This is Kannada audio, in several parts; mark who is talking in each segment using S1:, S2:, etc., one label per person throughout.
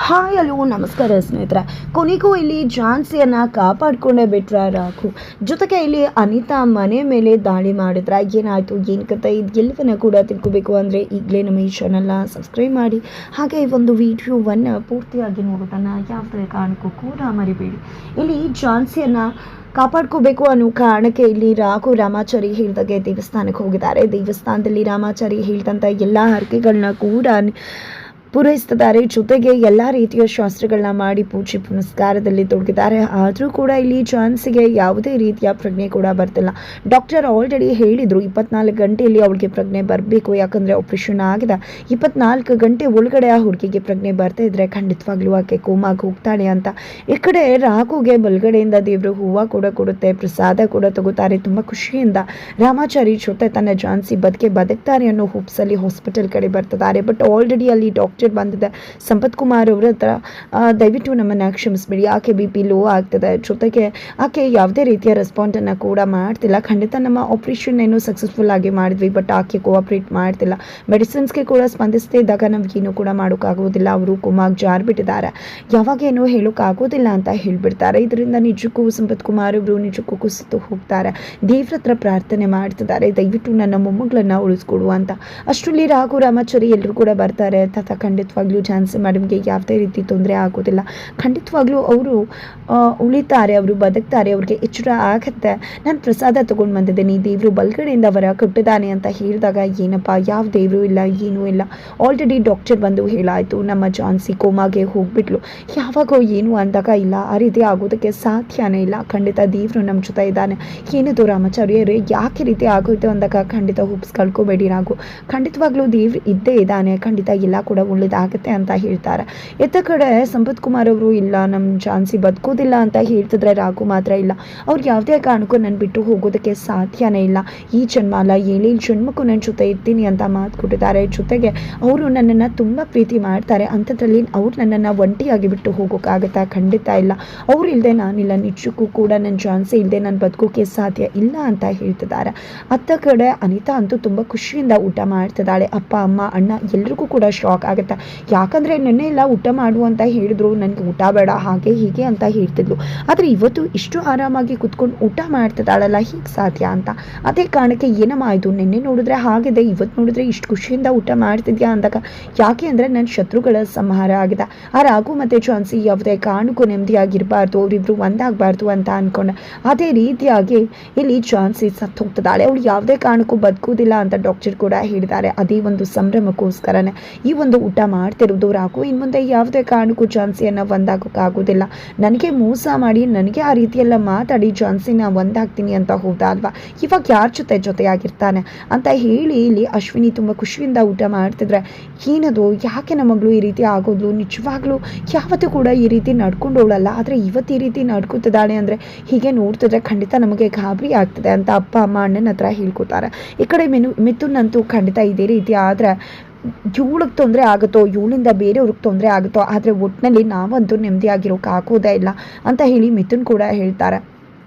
S1: ಹಾಯ್ ಹಲೋ ನಮಸ್ಕಾರ ಸ್ನೇಹಿತರೆ. ಕೊನೆಗೂ ಇಲ್ಲಿ ಝಾನ್ಸಿಯನ್ನು ಕಾಪಾಡಿಕೊಂಡೇ ಬಿಟ್ರ ರಾಘು. ಜೊತೆಗೆ ಇಲ್ಲಿ ಅನಿತಾ ಮನೆ ಮೇಲೆ ದಾಳಿ ಮಾಡಿದ್ರ. ಏನಾಯಿತು, ಏನು ಕತೆ, ಇದು ಎಲ್ಲವನ್ನ ಕೂಡ ತಿಳ್ಕೋಬೇಕು ಅಂದರೆ ಈಗಲೇ ನಮ್ಮ ಈ ಚಾನಲ್ನ ಸಬ್ಸ್ಕ್ರೈಬ್ ಮಾಡಿ, ಹಾಗೆ ಈ ಒಂದು ವಿಡಿಯೋವನ್ನು ಪೂರ್ತಿಯಾಗಿ ನೋಡೋದನ್ನು ಯಾವುದೇ ಕಾರಣಕ್ಕೂ ಕೂಡ ಮರಿಬೇಡಿ. ಇಲ್ಲಿ ಝಾನ್ಸಿಯನ್ನು ಕಾಪಾಡ್ಕೋಬೇಕು ಅನ್ನೋ ಕಾರಣಕ್ಕೆ ಇಲ್ಲಿ ರಾಮಾಚಾರಿ ಹೇಳಿದಾಗೆ ದೇವಸ್ಥಾನಕ್ಕೆ ಹೋಗಿದ್ದಾರೆ. ದೇವಸ್ಥಾನದಲ್ಲಿ ರಾಮಾಚಾರಿ ಹೇಳಿದಂಥ ಎಲ್ಲ ಹರಕೆಗಳನ್ನ ಕೂಡ ಪೂರೈಸ್ತಿದ್ದಾರೆ. ಜೊತೆಗೆ ಎಲ್ಲ ರೀತಿಯ ಶಾಸ್ತ್ರಗಳನ್ನ ಮಾಡಿ ಪೂಜೆ ಪುನಸ್ಕಾರದಲ್ಲಿ ತೊಡಗಿದ್ದಾರೆ. ಆದರೂ ಕೂಡ ಇಲ್ಲಿ ಝಾನ್ಸಿಗೆ ಯಾವುದೇ ರೀತಿಯ ಪ್ರಜ್ಞೆ ಕೂಡ ಬರ್ತಿಲ್ಲ. ಡಾಕ್ಟರ್ ಆಲ್ರೆಡಿ ಹೇಳಿದರು 24 ಗಂಟೆಯಲ್ಲಿ ಅವಳಿಗೆ ಪ್ರಜ್ಞೆ ಬರಬೇಕು, ಯಾಕಂದರೆ ಆಪ್ರೇಷನ್ ಆಗಿದೆ. 24 ಗಂಟೆ ಒಳಗಡೆ ಆ ಹುಡುಗಿಗೆ ಪ್ರಜ್ಞೆ ಬರ್ತಾ ಇದ್ರೆ ಖಂಡಿತವಾಗ್ಲೂ ಆಕೆ ಕೋಮಾಗಿ ಹೋಗ್ತಾಳೆ ಅಂತ. ಈ ಕಡೆ ರಾಘುಗೆ ಬಲಗಡೆಯಿಂದ ದೇವರು ಹೂವು ಕೂಡ ಕೊಡುತ್ತೆ, ಪ್ರಸಾದ ಕೂಡ ತಗೋತಾರೆ. ತುಂಬ ಖುಷಿಯಿಂದ ರಾಮಾಚಾರಿ ಜೊತೆ ತನ್ನ ಝಾನ್ಸಿ ಬದುಕ್ತಾರೆ ಅನ್ನೋ ಹೋಪ್ಸಲ್ಲಿ ಹಾಸ್ಪಿಟಲ್ ಕಡೆ ಬರ್ತಿದ್ದಾರೆ. ಬಟ್ ಆಲ್ರೆಡಿ ಅಲ್ಲಿ ಡಾಕ್ಟರ್ ಬಂದಿದೆ. ಸಂಪತ್ ಕುಮಾರ್ ಅವ್ರ ಹತ್ರ ದಯವಿಟ್ಟು ನಮ್ಮನ್ನು ಕ್ಷಮಿಸ್ಬಿಡಿ, ಆಕೆ BP ಲೋ ಆಗ್ತದೆ, ಜೊತೆಗೆ ಆಕೆ ಯಾವುದೇ ರೀತಿಯ ರೆಸ್ಪಾನ್ಸನ್ನು ಕೂಡ ಮಾಡ್ತಿಲ್ಲ. ಖಂಡಿತ ನಮ್ಮ ಆಪ್ರೇಷನ್ ಏನು ಸಕ್ಸಸ್ಫುಲ್ ಆಗಿ ಮಾಡಿದ್ವಿ, ಬಟ್ ಆಕೆ ಕೋಆಪ್ರೇಟ್ ಮಾಡ್ತಿಲ್ಲ. ಮೆಡಿಸಿನ್ಸ್ಗೆ ಕೂಡ ಸ್ಪಂದಿಸ್ತಾ ಇದ್ದಾಗ ನಮ್ಗೆ ಏನೂ ಕೂಡ ಮಾಡೋಕ್ಕಾಗೋದಿಲ್ಲ. ಅವರು ಕೋಮಾಗಿ ಜಾರ್ಬಿಟ್ಟಿದ್ದಾರೆ, ಯಾವಾಗೇನೂ ಹೇಳೋಕ್ಕಾಗೋದಿಲ್ಲ ಅಂತ ಹೇಳ್ಬಿಡ್ತಾರೆ. ಇದರಿಂದ ನಿಜಕ್ಕೂ ಸಂಪತ್ ಕುಮಾರ್ ಅವರು ನಿಜಕ್ಕೂ ಕುಸಿತು ಹೋಗ್ತಾರೆ. ದೇವ್ರ ಹತ್ರ ಪ್ರಾರ್ಥನೆ ಮಾಡ್ತಿದ್ದಾರೆ, ದಯವಿಟ್ಟು ನನ್ನ ಮೊಮ್ಮಗಳನ್ನು ಉಳಿಸ್ಕೊಡು ಅಂತ. ಅಷ್ಟರಲ್ಲಿ ರಾಮಾಚಾರಿ ಎಲ್ಲರೂ ಕೂಡ ಬರ್ತಾರೆ. ಖಂಡಿತವಾಗ್ಲೂ ಝಾನ್ಸಿ ಮೇಡಮ್ಗೆ ಯಾವುದೇ ರೀತಿ ತೊಂದರೆ ಆಗೋದಿಲ್ಲ, ಖಂಡಿತವಾಗ್ಲೂ ಅವರು ಉಳಿತಾರೆ, ಅವರು ಬದುಕ್ತಾರೆ, ಅವ್ರಿಗೆ ಎಚ್ಚರ ಆಗತ್ತೆ. ನಾನು ಪ್ರಸಾದ ತೊಗೊಂಡು ಬಂದಿದ್ದೀನಿ, ದೇವರು ಬಲ್ಗಡೆಯಿಂದ ವರ ಕೊಟ್ಟಿದ್ದಾನೆ ಅಂತ ಹೇಳಿದಾಗ ಏನಪ್ಪ, ಯಾವ ದೇವರು ಇಲ್ಲ, ಏನೂ ಇಲ್ಲ, ಆಲ್ರೆಡಿ ಡಾಕ್ಟರ್ ಬಂದು ಹೇಳಾಯಿತು ನಮ್ಮ ಝಾನ್ಸಿ ಕೋಮಾಗೆ ಹೋಗ್ಬಿಟ್ಲು, ಯಾವಾಗೋ ಏನು ಅಂದಾಗ ಇಲ್ಲ, ಆ ರೀತಿ ಆಗೋದಕ್ಕೆ ಸಾಧ್ಯನೇ ಇಲ್ಲ. ಖಂಡಿತ ದೇವರು ನಮ್ಮ ಜೊತೆ ಇದ್ದಾನೆ. ಏನದು ರಾಮಾಚಾರ್ಯರೇ, ಯಾಕೆ ರೀತಿ ಆಗೋಯ್ತು ಅಂದಾಗ ಖಂಡಿತ ಹುಬ್ಸ್ ಕಳ್ಕೊಬೇಡಿ ರಾಘು, ಖಂಡಿತವಾಗ್ಲೂ ದೇವ್ರು ಇದ್ದೇ ಇದ್ದಾನೆ, ಖಂಡಿತ ಎಲ್ಲ ಕೂಡ ಒಳ್ಳೇದಾಗುತ್ತೆ ಅಂತ ಹೇಳ್ತಾರೆ. ಎತ್ತ ಕಡೆ ಸಂಪತ್ ಕುಮಾರ್ ಅವರು ಇಲ್ಲ, ನಮ್ಮ ಝಾನ್ಸಿ ಬದುಕೋದಿಲ್ಲ ಅಂತ ಹೇಳ್ತಿದ್ರೆ ರಾಘು ಮಾತ್ರ ಇಲ್ಲ, ಅವ್ರು ಯಾವುದೇ ಕಾರಣಕ್ಕೂ ನನ್ನ ಬಿಟ್ಟು ಹೋಗೋದಕ್ಕೆ ಸಾಧ್ಯನೇ ಇಲ್ಲ, ಈ ಜನ್ಮ ಅಲ್ಲ 7 ಜನ್ಮಕ್ಕೂ ನನ್ನ ಜೊತೆ ಇರ್ತೀನಿ ಅಂತ ಮಾತು ಕೊಟ್ಟಿದ್ದಾರೆ. ಜೊತೆಗೆ ಅವರು ನನ್ನನ್ನು ತುಂಬ ಪ್ರೀತಿ ಮಾಡ್ತಾರೆ, ಅಂಥದ್ರಲ್ಲಿ ಅವ್ರು ನನ್ನನ್ನು ಒಂಟಿಯಾಗಿ ಬಿಟ್ಟು ಹೋಗೋಕ್ಕಾಗತ್ತಾ? ಖಂಡಿತ ಇಲ್ಲ, ಅವ್ರು ಇಲ್ಲದೆ ನಾನಿಲ್ಲ, ನಿಜಕ್ಕೂ ಕೂಡ ನನ್ನ ಝಾನ್ಸಿ ಇಲ್ಲದೆ ನಾನು ಬದುಕೋಕ್ಕೆ ಸಾಧ್ಯ ಇಲ್ಲ ಅಂತ ಹೇಳ್ತಿದ್ದಾರೆ. ಅತ್ತ ಕಡೆ ಅನಿತಾ ಅಂತೂ ತುಂಬ ಖುಷಿಯಿಂದ ಊಟ ಮಾಡ್ತಿದ್ದಾಳೆ. ಅಪ್ಪ ಅಮ್ಮ ಅಣ್ಣ ಎಲ್ರಿಗೂ ಕೂಡ ಶಾಕ್ ಆಗುತ್ತೆ, ಯಾಕಂದರೆ ನೆನ್ನೆ ಎಲ್ಲ ಊಟ ಮಾಡು ಅಂತ ಹೇಳಿದ್ರು, ನನಗೆ ಊಟ ಬೇಡ ಹಾಗೆ ಹೀಗೆ ಅಂತ ಹೇಳ್ತಿದ್ಲು, ಆದರೆ ಇವತ್ತು ಇಷ್ಟು ಆರಾಮಾಗಿ ಕುತ್ಕೊಂಡು ಊಟ ಮಾಡ್ತಿದ್ದಾಳಲ್ಲ, ಹೀಗೆ ಸಾಧ್ಯ ಅಂತ. ಅದೇ ಕಾರಣಕ್ಕೆ ಏನಮ್ಮ ಆಯಿತು, ನೆನ್ನೆ ನೋಡಿದ್ರೆ ಹಾಗಿದೆ, ಇವತ್ತು ನೋಡಿದ್ರೆ ಇಷ್ಟು ಖುಷಿಯಿಂದ ಊಟ ಮಾಡ್ತಿದ್ಯಾ ಅಂದಾಗ, ಯಾಕೆ ಅಂದರೆ ನನ್ನ ಶತ್ರುಗಳ ಸಂಹಾರ ಆಗಿದೆ, ಆ ರಾಘು ಮತ್ತು ಝಾನ್ಸಿ ಯಾವುದೇ ಕಾರಣಕ್ಕೂ ನೆಮ್ಮದಿಯಾಗಿರಬಾರ್ದು, ಅವರಿಬ್ರು ಒಂದಾಗಬಾರ್ದು ಅಂತ ಅಂದ್ಕೊಂಡೆ. ಅದೇ ರೀತಿಯಾಗಿ ಇಲ್ಲಿ ಝಾನ್ಸಿ ಸತ್ತು ಹೋಗ್ತಿದ್ದಾಳೆ, ಅವಳು ಯಾವುದೇ ಕಾರಣಕ್ಕೂ ಬದುಕೋದಿಲ್ಲ ಅಂತ ಡಾಕ್ಟರ್ ಕೂಡ ಹೇಳಿದ್ದಾರೆ. ಅದೇ ಒಂದು ಸಂಭ್ರಮಕ್ಕೋಸ್ಕರನೇ ಈ ಒಂದು ಊಟ ಮಾಡ್ತಿರೋದು. ರಾಘು ಇನ್ನು ಮುಂದೆ ಯಾವುದೇ ಕಾರಣಕ್ಕೂ ಝಾನ್ಸಿಯನ್ನು ಒಂದಾಗೋಕ್ಕಾಗೋದಿಲ್ಲ, ನನಗೆ ಮೋಸ ಮಾಡಿ ನನಗೆ ಆ ರೀತಿಯೆಲ್ಲ ಮಾತಾಡಿ ಝಾನ್ಸಿನ ಒಂದಾಗ್ತೀನಿ ಅಂತ ಹೋದ ಅಲ್ವಾ, ಇವಾಗ ಯಾರ ಜೊತೆಯಾಗಿರ್ತಾನೆ ಅಂತ ಹೇಳಿ ಇಲ್ಲಿ ಅಶ್ವಿನಿ ತುಂಬ ಖುಷಿಯಿಂದ ಊಟ ಮಾಡ್ತಿದ್ರೆ, ಏನದು ಯಾಕೆ ನಮ್ಮ ಮಗಳು ಈ ರೀತಿ ಆಗೋದು, ನಿಜವಾಗ್ಲೂ ಯಾವತ್ತೂ ಕೂಡ ಈ ರೀತಿ ನಡ್ಕೊಂಡೋಳಲ್ಲ, ಆದರೆ ಇವತ್ತು ಈ ರೀತಿ ನಡ್ಕೊತಿದ್ದಾಳೆ ಅಂದರೆ ಹೀಗೆ ನೋಡ್ತಿದ್ರೆ ಖಂಡಿತ ನಮಗೆ ಗಾಬರಿ ಆಗ್ತದೆ ಅಂತ ಅಪ್ಪ ಅಮ್ಮ ಅಣ್ಣನ ಹತ್ರ ಹೇಳ್ಕೊತಾರೆ. ಈ ಕಡೆ ಮಿಥುನ್ ಅಂತೂ ಖಂಡಿತ ಇದೇ ರೀತಿ ಆದರೆ ಇವಳಿಗೆ ತೊಂದರೆ ಆಗುತ್ತೋ, ಇವಳಿಂದ ಬೇರೆಯವ್ರಿಗೆ ತೊಂದರೆ ಆಗುತ್ತೋ, ಆದರೆ ಒಟ್ಟಿನಲ್ಲಿ ನಾವಂತೂ ನೆಮ್ಮದಿಯಾಗಿರೋಕೆ ಆಗೋದೇ ಇಲ್ಲ ಅಂತ ಹೇಳಿ ಮಿಥುನ್ ಕೂಡ ಹೇಳ್ತಾರೆ.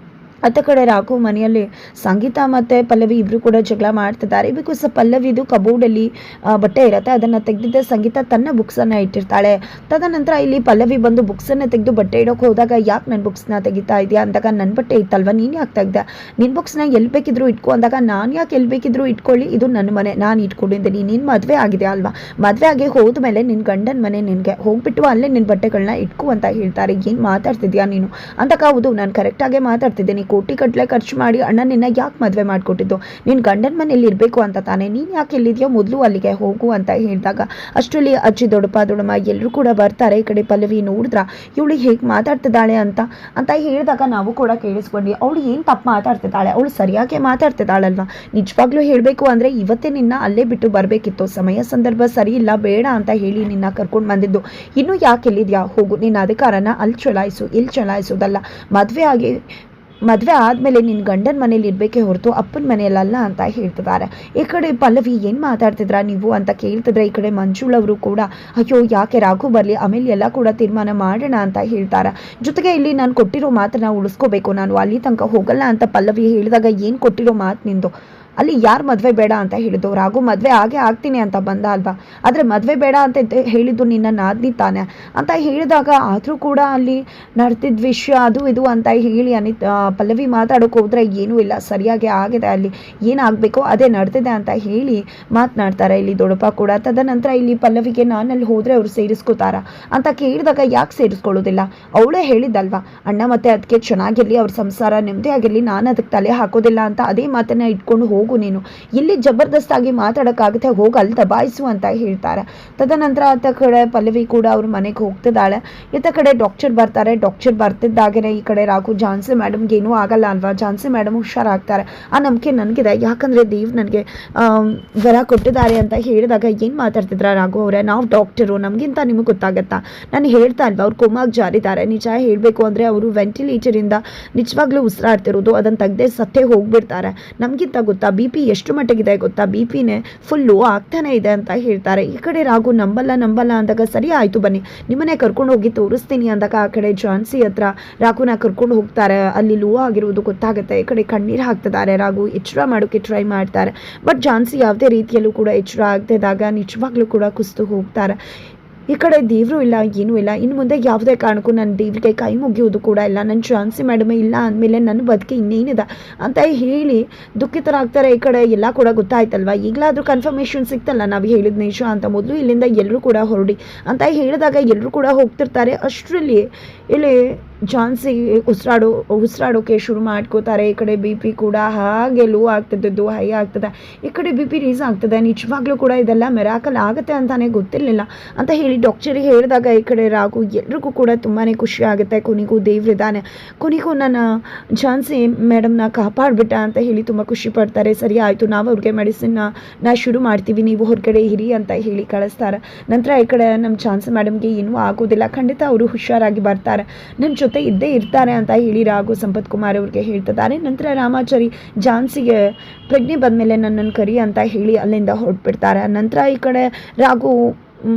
S1: ಅತ್ತ ಕಡೆ ರಾಘು ಮನೆಯಲ್ಲಿ ಸಂಗೀತ ಮತ್ತು ಪಲ್ಲವಿ ಇಬ್ಬರು ಕೂಡ ಜಗಳ ಮಾಡ್ತಿದ್ದಾರೆ. ಬಿಕಾಸ್ ಪಲ್ಲವಿದು ಕಬೋರ್ಡಲ್ಲಿ ಬಟ್ಟೆ ಇರುತ್ತೆ, ಅದನ್ನು ತೆಗೆದಿದ್ದೆ ಸಂಗೀತ ತನ್ನ ಬುಕ್ಸನ್ನು ಇಟ್ಟಿರ್ತಾಳೆ. ತದನಂತರ ಇಲ್ಲಿ ಪಲ್ಲವಿ ಬಂದು ಬುಕ್ಸನ್ನು ತೆಗೆದು ಬಟ್ಟೆ ಇಡೋಕೆ ಹೋದಾಗ, ಯಾಕೆ ನನ್ನ ಬುಕ್ಸ್ನ ತೆಗಿತಾ ಇದೆಯಾ ಅಂದಾಗ, ನನ್ನ ಬಟ್ಟೆ ಇತ್ತಲ್ವ, ನೀನು ಯಾಕೆ ತೆಗ್ದೆ, ನಿನ್ನ ಬುಕ್ಸ್ನ ಎಲ್ಲಿ ಬೇಕಿದ್ರು ಇಟ್ಕೊ ಅಂದಾಗ, ನಾನು ಯಾಕೆ ಎಲ್ಲಿ ಬೇಕಿದ್ರು ಇಟ್ಕೊಳ್ಳಿ, ಇದು ನನ್ನ ಮನೆ, ನಾನು ಇಟ್ಕೊಂಡಿದ್ದೀನಿ, ನಿನ್ನ ಮದುವೆ ಆಗಿದೆ ಅಲ್ವಾ, ಮದುವೆ ಆಗಿ ಹೋದ ಮೇಲೆ ನಿನ್ನ ಗಂಡನ ಮನೆ, ನಿನಗೆ ಹೋಗ್ಬಿಟ್ಟು ಅಲ್ಲೇ ನಿನ್ನ ಬಟ್ಟೆಗಳನ್ನ ಇಟ್ಕೊ ಅಂತ ಹೇಳ್ತಾರೆ. ಏನು ಮಾತಾಡ್ತಿದ್ಯಾ ನೀನು ಅಂದಾಗ, ಹೌದು ನಾನು ಕರೆಕ್ಟಾಗೇ ಮಾತಾಡ್ತಿದ್ದೀನಿ, ಕೋಟಿ ಕಟ್ಲೆ ಖರ್ಚು ಮಾಡಿ ಅಣ್ಣ ನಿನ್ನ ಯಾಕೆ ಮದುವೆ ಮಾಡಿಕೊಟ್ಟಿದ್ದು, ನೀನು ಗಂಡನ ಮನೇಲಿ ಇರಬೇಕು ಅಂತ ತಾನೇ, ನೀನು ಯಾಕೆ ಎಲ್ಲಿದೆಯೋ ಮೊದಲು ಅಲ್ಲಿಗೆ ಹೋಗು ಅಂತ ಹೇಳಿದಾಗ, ಅಷ್ಟರಲ್ಲಿ ಅಜ್ಜಿ ದೊಡ್ಡಮ್ಮ ಎಲ್ಲರೂ ಕೂಡ ಬರ್ತಾರೆ. ಈ ಕಡೆ ಪಲ್ಲವಿ ನೋಡಿದ್ರ ಇವಳು ಹೇಗೆ ಮಾತಾಡ್ತಿದ್ದಾಳೆ ಅಂತ ಹೇಳಿದಾಗ ನಾವು ಕೂಡ ಕೇಳಿಸ್ಕೊಂಡ್ವಿ, ಅವಳು ಏನು ತಪ್ಪು ಮಾತಾಡ್ತಿದ್ದಾಳೆ, ಅವಳು ಸರಿಯಾಗಿ ಮಾತಾಡ್ತಿದ್ದಾಳಲ್ವ, ನಿಜವಾಗ್ಲೂ ಹೇಳಬೇಕು ಅಂದರೆ ಇವತ್ತೇ ನಿನ್ನ ಅಲ್ಲೇ ಬಿಟ್ಟು ಬರಬೇಕಿತ್ತು, ಸಮಯ ಸಂದರ್ಭ ಸರಿ ಇಲ್ಲ ಬೇಡ ಅಂತ ಹೇಳಿ ನಿನ್ನ ಕರ್ಕೊಂಡು ಬಂದಿದ್ದು, ಇನ್ನೂ ಯಾಕೆ ಎಲ್ಲಿದ್ಯಾ, ಹೋಗು, ನಿನ್ನ ಅಧಿಕಾರನ ಅಲ್ಲಿ ಚಲಾಯಿಸು, ಇಲ್ಲಿ ಚಲಾಯಿಸೋದಲ್ಲ, ಮದುವೆ ಆದಮೇಲೆ ನಿನ್ನ ಗಂಡನ ಮನೇಲಿ ಇರಬೇಕೇ ಹೊರತು ಅಪ್ಪನ ಮನೆಯಲ್ಲ ಅಂತ ಹೇಳ್ತಿದ್ದಾರೆ. ಈ ಕಡೆ ಪಲ್ಲವಿ ಏನು ಮಾತಾಡ್ತಿದ್ರಾ ನೀವು ಅಂತ ಕೇಳ್ತಿದ್ರೆ, ಈ ಕಡೆ ಮಂಜುಳವರು ಕೂಡ ಅಯ್ಯೋ ಯಾಕೆ ರಾಘು ಬರಲಿ ಆಮೇಲೆ ಎಲ್ಲ ಕೂಡ ತೀರ್ಮಾನ ಮಾಡೋಣ ಅಂತ ಹೇಳ್ತಾರೆ. ಜೊತೆಗೆ ಇಲ್ಲಿ ನಾನು ಕೊಟ್ಟಿರೋ ಮಾತನ್ನ ಉಳಿಸ್ಕೋಬೇಕು, ನಾನು ಅಲ್ಲಿ ತನಕ ಹೋಗಲ್ಲ ಅಂತ ಪಲ್ಲವಿ ಹೇಳಿದಾಗ, ಏನು ಕೊಟ್ಟಿರೋ ಮಾತು ನಿಂದು, ಅಲ್ಲಿ ಯಾರು ಮದುವೆ ಬೇಡ ಅಂತ ಹೇಳಿದ್ದು? ರಾಘು ಮದುವೆ ಆಗ್ತೀನಿ ಅಂತ ಬಂದ ಅಲ್ವಾ, ಆದರೆ ಮದುವೆ ಬೇಡ ಅಂತ ಹೇಳಿದ್ದು ನಿನ್ನ ನಾದ್ನಿ ತಾನೆ ಅಂತ ಹೇಳಿದಾಗ, ಆದರೂ ಕೂಡ ಅಲ್ಲಿ ನಡೆದಿದ್ದ ವಿಷಯ ಅದು ಇದು ಅಂತ ಹೇಳಿ ಪಲ್ಲವಿ ಮಾತಾಡೋಕೆ ಹೋದರೆ ಏನೂ ಇಲ್ಲ, ಸರಿಯಾಗಿ ಆಗಿದೆ, ಅಲ್ಲಿ ಏನಾಗಬೇಕೋ ಅದೇ ನಡೆದಿದೆ ಅಂತ ಹೇಳಿ ಮಾತನಾಡ್ತಾರೆ ಇಲ್ಲಿ ದೊಡ್ಡಪ್ಪ ಕೂಡ. ತದನಂತರ ಇಲ್ಲಿ ಪಲ್ಲವಿಗೆ ನಾನಲ್ಲಿ ಹೋದರೆ ಅವರು ಸೇರಿಸ್ಕೋತಾರ ಅಂತ ಕೇಳಿದಾಗ, ಯಾಕೆ ಸೇರಿಸ್ಕೊಳ್ಳೋದಿಲ್ಲ? ಅವಳೇ ಹೇಳಿದ್ದಲ್ವಾ, ಅಣ್ಣ ಮತ್ತೆ ಅದಕ್ಕೆ ಚೆನ್ನಾಗಿರಲಿ, ಅವ್ರ ಸಂಸಾರ ನೆಮ್ಮದಿ ಆಗಿರಲಿ, ನಾನು ಅದಕ್ಕೆ ತಲೆ ಹಾಕೋದಿಲ್ಲ ಅಂತ. ಅದೇ ಮಾತನ್ನ ಇಟ್ಕೊಂಡು ಹೋಗು ನೀನು, ಇಲ್ಲಿ ಜಬರ್ದಸ್ತಾಗಿ ಮಾತಾಡೋಕ್ಕಾಗುತ್ತೆ, ಹೋಗಿ ಅಲ್ಲಿ ದಬಾಯಿಸು ಅಂತ ಹೇಳ್ತಾರೆ. ತದನಂತರ ಆತ ಕಡೆ ಪಲ್ಲವಿ ಕೂಡ ಅವ್ರ ಮನೆಗೆ ಹೋಗ್ತಿದ್ದಾಳೆ. ಈತ ಕಡೆ ಡಾಕ್ಟರ್ ಬರ್ತಾರೆ. ಡಾಕ್ಟರ್ ಬರ್ತಿದ್ದಾಗೇ ಈ ಕಡೆ ರಾಘು ಝಾನ್ಸಿ ಮೇಡಮ್ಗೆ ಏನೂ ಆಗಲ್ಲ ಅಲ್ವಾ, ಝಾನ್ಸಿ ಮೇಡಮ್ ಹುಷಾರಾಗ್ತಾರೆ, ಆ ನಂಬಿಕೆ ನನಗಿದೆ, ಯಾಕಂದರೆ ದೇವ್ ನನಗೆ ವರ ಕೊಟ್ಟಿದ್ದಾರೆ ಅಂತ ಹೇಳಿದಾಗ, ಏನು ಮಾತಾಡ್ತಿದ್ರ ರಾಘು ಅವರೇ, ನಾವು ಡಾಕ್ಟರು, ನಮಗಿಂತ ನಿಮಗೆ ಗೊತ್ತಾಗತ್ತಾ? ನಾನು ಹೇಳ್ತಾ ಅಲ್ವಾ ಅವ್ರು ಕೋಮಾಗಿ ಜಾರಿದ್ದಾರೆ. ನಿಜ ಹೇಳಬೇಕು ಅಂದರೆ ಅವರು ವೆಂಟಿಲೇಟರಿಂದ ನಿಜವಾಗ್ಲೂ ಉಸಿರಾಡ್ತಿರೋದು, ಅದನ್ನು ತೆಗೆದೇ ಸತ್ತೇ ಹೋಗ್ಬಿಡ್ತಾರೆ. ನಮಗಿಂತ ಗೊತ್ತಾ ಬಿ ಪಿ ಎಷ್ಟು ಮಟ್ಟಿಗಿದೆ ಗೊತ್ತಾ, ಬಿ ಪಿನೇ ಫುಲ್ಲು ಆಗ್ತಾನೆ ಇದೆ ಅಂತ ಹೇಳ್ತಾರೆ. ಈ ಕಡೆ ರಾಘು ನಂಬಲ್ಲ ಅಂದಾಗ, ಸರಿ ಆಯಿತು ಬನ್ನಿ ನಿಮ್ಮನ್ನೇ ಕರ್ಕೊಂಡು ಹೋಗಿ ತೋರಿಸ್ತೀನಿ ಅಂದಾಗ, ಆ ಕಡೆ ಝಾನ್ಸಿ ಹತ್ರ ರಾಘುನ ಕರ್ಕೊಂಡು ಹೋಗ್ತಾರೆ. ಅಲ್ಲಿ ಲೋ ಆಗಿರುವುದು ಗೊತ್ತಾಗುತ್ತೆ. ಈ ಕಡೆ ಕಣ್ಣೀರು ಹಾಕ್ತಿದ್ದಾರೆ. ರಾಘು ಎಚ್ಚರ ಮಾಡೋಕ್ಕೆ ಟ್ರೈ ಮಾಡ್ತಾರೆ, ಬಟ್ ಝಾನ್ಸಿ ಯಾವುದೇ ರೀತಿಯಲ್ಲೂ ಕೂಡ ಎಚ್ಚರ ಆಗ್ತಿದ್ದಾಗ ನಿಜವಾಗ್ಲೂ ಕೂಡ ಕುಸಿದು ಹೋಗ್ತಾರೆ. ಈ ಕಡೆ ದೇವರು ಇಲ್ಲ, ಏನೂ ಇಲ್ಲ, ಇನ್ನು ಮುಂದೆ ಯಾವುದೇ ಕಾರಣಕ್ಕೂ ನನ್ನ ದೇವರಿಗೆ ಕೈ ಮುಗಿಯೋದು ಕೂಡ ಇಲ್ಲ, ನನ್ನ ಝಾನ್ಸಿ ಮೇಡಮೇ ಇಲ್ಲ ಅಂದಮೇಲೆ ನನ್ನ ಬದುಕೆ ಇನ್ನೇನಿದೆ ಅಂತ ಹೇಳಿ ದುಃಖಿತರಾಗ್ತಾರೆ. ಈ ಕಡೆ ಎಲ್ಲ ಕೂಡ ಗೊತ್ತಾಯ್ತಲ್ವ, ಈಗಲಾದರೂ ಕನ್ಫರ್ಮೇಷನ್ ಸಿಕ್ತಲ್ಲ ನಾವು ಹೇಳಿದ ನಿಜ ಅಂತ. ಮೊದಲು ಇಲ್ಲಿಂದ ಎಲ್ಲರೂ ಕೂಡ ಹೊರಡಿ ಅಂತ ಹೇಳಿದಾಗ ಎಲ್ಲರೂ ಕೂಡ ಹೋಗ್ತಿರ್ತಾರೆ. ಅಷ್ಟರಲ್ಲಿ ಇಲ್ಲಿ ಝಾನ್ಸಿ ಉಸಿರಾಡೋಕೆ ಶುರು ಮಾಡ್ಕೋತಾರೆ. ಈ ಕಡೆ ಬಿ ಪಿ ಕೂಡ ಹಾಗೆ ಲೋ ಆಗ್ತಿದ್ದು ಹೈ ಆಗ್ತದೆ, ಈ ಕಡೆ ಬಿ ಪಿ ರೀಸ್ ಆಗ್ತದೆ. ನಿಜವಾಗ್ಲೂ ಕೂಡ ಇದೆಲ್ಲ ಮೆರಾಕಲ್ ಆಗುತ್ತೆ ಅಂತಾನೆ ಗೊತ್ತಿರಲಿಲ್ಲ ಅಂತ ಹೇಳಿ ಡಾಕ್ಟರಿಗೆ ಹೇಳಿದಾಗ, ಈ ಕಡೆ ರಾಘು ಎಲ್ರಿಗೂ ಕೂಡ ತುಂಬಾ ಖುಷಿ ಆಗುತ್ತೆ. ಕೊನೆಗೂ ದೇವ್ರಿದ್ದಾನೆ, ಕೊನೆಗೂ ನನ್ನ ಝಾನ್ಸಿ ಮೇಡಮ್ನ ಕಾಪಾಡ್ಬಿಟ್ಟ ಅಂತ ಹೇಳಿ ತುಂಬ ಖುಷಿ ಪಡ್ತಾರೆ. ಸರಿ ಆಯಿತು, ನಾವು ಅವ್ರಿಗೆ ಮೆಡಿಸಿನ್ನ ಶುರು ಮಾಡ್ತೀವಿ, ನೀವು ಹೊರಗಡೆ ಇರಿ ಅಂತ ಹೇಳಿ ಕಳಿಸ್ತಾರೆ. ನಂತರ ಈ ಕಡೆ ನಮ್ಮ ಝಾನ್ಸಿ ಮೇಡಮ್ಗೆ ಏನೂ ಆಗೋದಿಲ್ಲ, ಖಂಡಿತ ಅವರು ಹುಷಾರಾಗಿ ಬರ್ತಾರೆ, ನನ್ನ ಜೊತೆ ಇದ್ದೇ ಇರ್ತಾರೆ ಅಂತ ಹೇಳಿ ರಾಘು ಸಂಪತ್ ಕುಮಾರ್ ಅವ್ರಿಗೆ ಹೇಳ್ತಿದ್ದಾರೆ. ನಂತರ ರಾಮಾಚಾರಿ ಝಾನ್ಸಿಗೆ ಪ್ರಜ್ಞೆ ಬಂದಮೇಲೆ ನನ್ನನ್ನು ಕರಿ ಅಂತ ಹೇಳಿ ಅಲ್ಲಿಂದ ಹೊರಟ್ಬಿಡ್ತಾರೆ. ನಂತರ ಈ ಕಡೆ ರಾಘು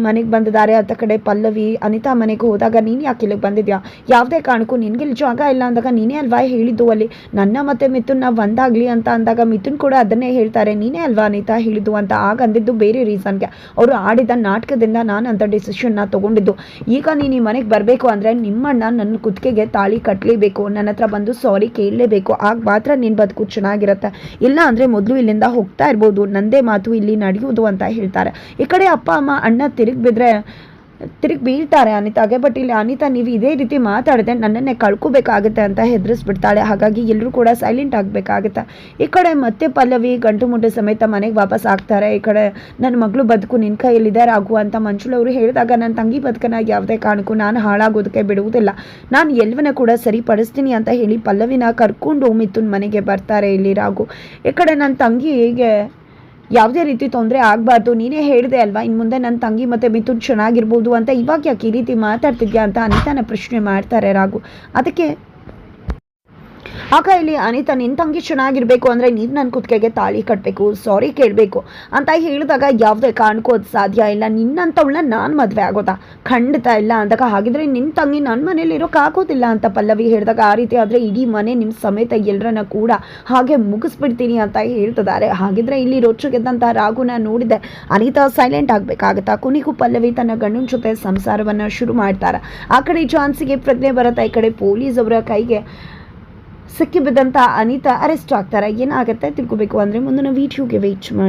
S1: ಮನೆಗೆ ಬಂದಿದ್ದಾರೆ. ಅತ್ತ ಕಡೆ ಪಲ್ಲವಿ ಅನಿತಾ ಮನೆಗೆ ಹೋದಾಗ, ನೀನು ಯಾಕೆ ಇಲ್ಲಿಗೆ ಬಂದಿದ್ಯಾ, ಯಾವುದೇ ಕಾರಣಕ್ಕೂ ನಿನಗೆ ಇಲ್ಲಿ ಜಾಗ ಇಲ್ಲ ಅಂದಾಗ ನೀನೇ ಅಲ್ವಾ ಹೇಳಿದ್ದು ಅಲ್ಲಿ ನನ್ನ ಮತ್ತು ಮಿಥುನ್ ಒಂದಾಗಲಿ ಅಂತ ಅಂದಾಗ, ಮಿಥುನ್ ಕೂಡ ಅದನ್ನೇ ಹೇಳ್ತಾರೆ, ನೀನೇ ಅಲ್ವಾ ಅನಿತಾ ಹೇಳಿದ್ದು ಅಂತ. ಆಗ ಅಂದಿದ್ದು ಬೇರೆ ರೀಸನ್ಗೆ, ಅವರು ಆಡಿದ ನಾಟಕದಿಂದ ನಾನು ಅಂಥ ಡಿಸಿಷನ್ನ ತೊಗೊಂಡಿದ್ದು. ಈಗ ನೀನು ಈ ಮನೆಗೆ ಬರಬೇಕು ಅಂದರೆ ನಿಮ್ಮಣ್ಣ ನನ್ನ ಕುತ್ತಿಗೆಗೆ ತಾಳಿ ಕಟ್ಟಲೇಬೇಕು, ನನ್ನ ಹತ್ರ ಬಂದು ಸಾರಿ ಕೇಳಲೇಬೇಕು, ಆಗ ಮಾತ್ರ ನಿನ್ನ ಬದುಕು ಚೆನ್ನಾಗಿರುತ್ತೆ, ಇಲ್ಲ ಅಂದರೆ ಮೊದಲು ಇಲ್ಲಿಂದ ಹೋಗ್ತಾ ಇರ್ಬೋದು, ನಂದೇ ಮಾತು ಇಲ್ಲಿ ನಡೆಯೋದು ಅಂತ ಹೇಳ್ತಾರೆ. ಈ ಕಡೆ ಅಪ್ಪ ಅಮ್ಮ ಅಣ್ಣ ತಿರುಗಿ ಬೀಳ್ತಾರೆ ಅನಿತಾಗೆ. ಬಟ್ ಇಲ್ಲಿ ಅನಿತಾ, ನೀವು ಇದೇ ರೀತಿ ಮಾತಾಡಿದೆ ನನ್ನನ್ನೇ ಕಳ್ಕೋಬೇಕಾಗುತ್ತೆ ಅಂತ ಹೆದರಿಸ್ಬಿಡ್ತಾಳೆ. ಹಾಗಾಗಿ ಎಲ್ಲರೂ ಕೂಡ ಸೈಲೆಂಟ್ ಆಗಬೇಕಾಗುತ್ತೆ. ಈ ಕಡೆ ಮತ್ತೆ ಪಲ್ಲವಿ ಗಂಟು ಮುಟ್ಟೆ ಸಮೇತ ಮನೆಗೆ ವಾಪಸ್ ಆಗ್ತಾರೆ. ಈ ಕಡೆ ನನ್ನ ಮಗಳು ಬದುಕು ನಿನ್ನ ಕೈಯಲ್ಲಿದೆ ರಾಘು ಅಂತ ಮಂಜುಳವರು ಹೇಳಿದಾಗ, ನನ್ನ ತಂಗಿ ಬದುಕನ್ನ ಯಾವುದೇ ಕಾರಣಕ್ಕೂ ನಾನು ಹಾಳಾಗೋದಕ್ಕೆ ಬಿಡುವುದಿಲ್ಲ, ನಾನು ಎಲ್ಲವನ್ನ ಕೂಡ ಸರಿಪಡಿಸ್ತೀನಿ ಅಂತ ಹೇಳಿ ಪಲ್ಲವಿನ ಕರ್ಕೊಂಡು ಮಿಥುನ್ ಮನೆಗೆ ಬರ್ತಾರೆ ಇಲ್ಲಿ ರಾಘು. ಈ ಕಡೆ ನನ್ನ ತಂಗಿಗೆ ಯಾವುದೇ ರೀತಿ ತೊಂದರೆ ಆಗಬಾರ್ದು, ನೀನೇ ಹೇಳಿದೆ ಅಲ್ವಾ ಇನ್ನು ಮುಂದೆ ನನ್ನ ತಂಗಿ ಮತ್ತು ಮಿಥುನ್ ಚೆನ್ನಾಗಿರ್ಬೋದು ಅಂತ, ಇವಾಗ ಯಾಕೆ ಈ ರೀತಿ ಮಾತಾಡ್ತಿದ್ಯಾ ಅಂತ ಅನಿತಾನ ಪ್ರಶ್ನೆ ಮಾಡ್ತಾರೆ ರಾಘು. ಅದಕ್ಕೆ ಆಗ ಇಲ್ಲಿ ಅನಿತಾ, ನಿನ್ನ ತಂಗಿ ಚೆನ್ನಾಗಿರಬೇಕು ಅಂದರೆ ನೀನು ನನ್ನ ಕುತ್ತಿಗೆಗೆ ತಾಳಿ ಕಟ್ಟಬೇಕು, ಸಾರಿ ಕೇಳಬೇಕು ಅಂತ ಹೇಳಿದಾಗ, ಯಾವುದೇ ಕಾರಣಕ್ಕೂ ಅದು ಸಾಧ್ಯ ಇಲ್ಲ, ನಿನ್ನಂಥವಳನ್ನ ನಾನು ಮದುವೆ ಆಗೋದಾ, ಖಂಡಿತ ಇಲ್ಲ ಅಂದಾಗ, ಹಾಗಿದ್ರೆ ನಿನ್ನ ತಂಗಿ ನನ್ನ ಮನೇಲಿ ಇರೋಕ್ಕಾಗೋದಿಲ್ಲ ಅಂತ ಪಲ್ಲವಿ ಹೇಳಿದಾಗ, ಆ ರೀತಿ ಆದರೆ ಇಡೀ ಮನೆ ನಿಮ್ಮ ಸಮೇತ ಎಲ್ಲರನ್ನ ಕೂಡ ಹಾಗೆ ಮುಗಿಸ್ಬಿಡ್ತೀನಿ ಅಂತ ಹೇಳ್ತಿದ್ದಾರೆ. ಹಾಗಿದ್ರೆ ಇಲ್ಲಿ ರೊಚ್ಚುಗೆದ್ದಂಥ ರಾಘುನ ನೋಡಿದೆ ಅನಿತಾ ಸೈಲೆಂಟ್ ಆಗಬೇಕಾಗತ್ತಾ. ಕೊನೆಗೂ ಪಲ್ಲವಿ ತನ್ನ ಗಂಡನ ಜೊತೆ ಸಂಸಾರವನ್ನು ಶುರು ಮಾಡ್ತಾರೆ. ಆ ಕಡೆ ಝಾನ್ಸಿಗೆ ಪ್ರಜ್ಞೆ ಬರುತ್ತೆ. ಈ ಕಡೆ ಪೊಲೀಸ್ ಅವರ ಕೈಗೆ ಸಿಕ್ಕಿಬಿದ್ದಂಥ ಅನಿತಾ ಅರೆಸ್ಟ್ ಆಗ್ತಾರೆ. ಏನಾಗುತ್ತೆ ತಿಳ್ಕೊಬೇಕು ಅಂದರೆ ಮುಂದಿನ ವಿಡಿಯೋಗೆ ವೇಟ್ ಮಾಡಿ.